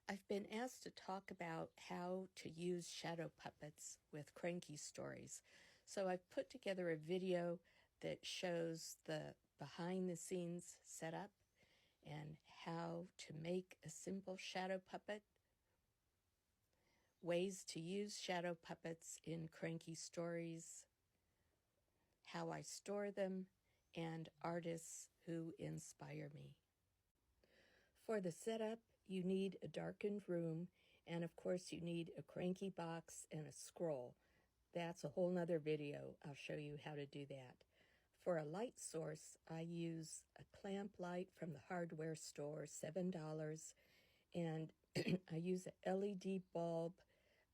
I've been asked to talk about how to use shadow puppets with Cranky stories. So I've put together a video that shows the behind-the-scenes setup and how to make a simple shadow puppet, ways to use shadow puppets in Cranky stories, how I store them, and artists who inspire me. For the setup, you need a darkened room, and of course you need a Cranky box and a scroll. That's a whole nother video. I'll show you how to do that. For a light source, I use a clamp light from the hardware store, $7, and I use an LED bulb.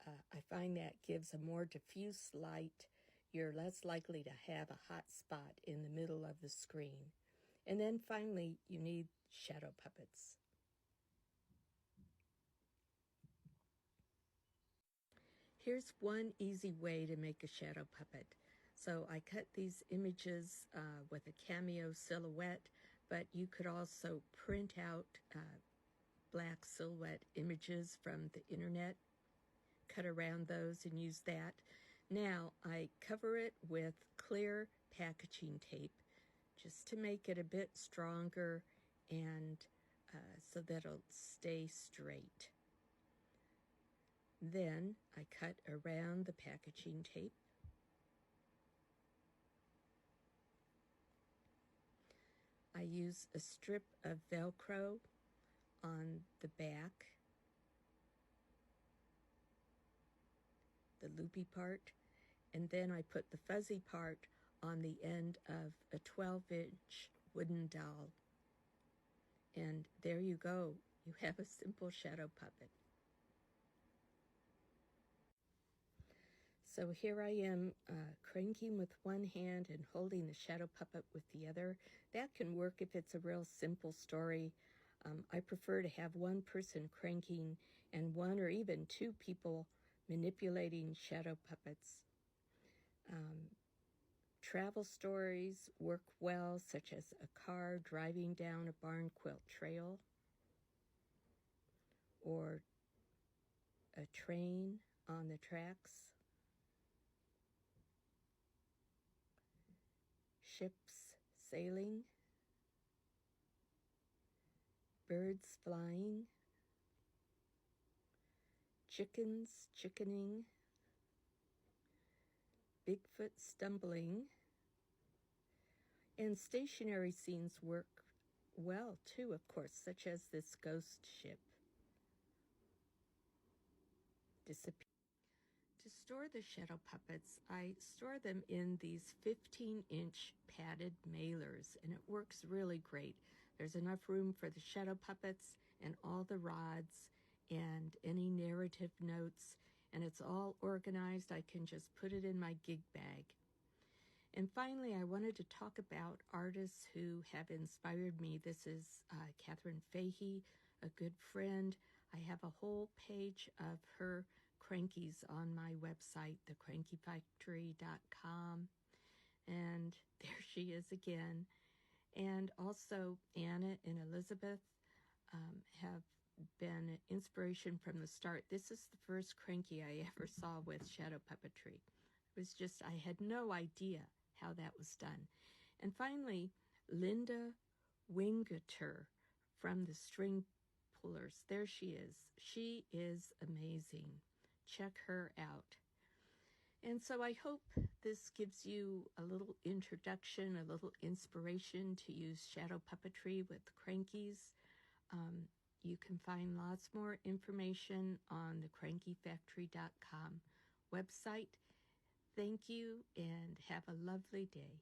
I find that gives a more diffuse light. You're less likely to have a hot spot in the middle of the screen. And then finally, you need shadow puppets. Here's one easy way to make a shadow puppet. So I cut these images with a cameo silhouette, but you could also print out black silhouette images from the internet, cut around those and use that. Now I cover it with clear packaging tape just to make it a bit stronger and so that it'll stay straight. Then I cut around the packaging tape. I use a strip of Velcro on the back, the loopy part, and then I put the fuzzy part on the end of a 12-inch wooden doll. And there you go. You have a simple shadow puppet. So here I am cranking with one hand and holding the shadow puppet with the other. That can work if it's a real simple story. I prefer to have one person cranking and one or even two people manipulating shadow puppets. Travel stories work well, such as a car driving down a barn quilt trail, or a train on the tracks, ships sailing, birds flying, chickens chickening, Bigfoot stumbling, and stationary scenes work well too, of course, such as this ghost ship disappearing. To store the shadow puppets, I store them in these 15-inch padded mailers, and it works really great. There's enough room for the shadow puppets and all the rods and any narrative notes, and it's all organized. I can just put it in my gig bag. And finally, I wanted to talk about artists who have inspired me. This is Catherine Fahey, a good friend. I have a whole page of her Crankies on my website, thecrankyfactory.com. And there she is again. And also Anna and Elizabeth have been an inspiration from the start. This is the first Cranky I ever saw with shadow puppetry. It was just, I had no idea how that was done. And finally, Linda Wingeter from the String Pullers. There she is. She is amazing. Check her out. And so I hope this gives you a little introduction, a little inspiration to use shadow puppetry with Crankies. You can find lots more information on the crankyfactory.com website. Thank you and have a lovely day.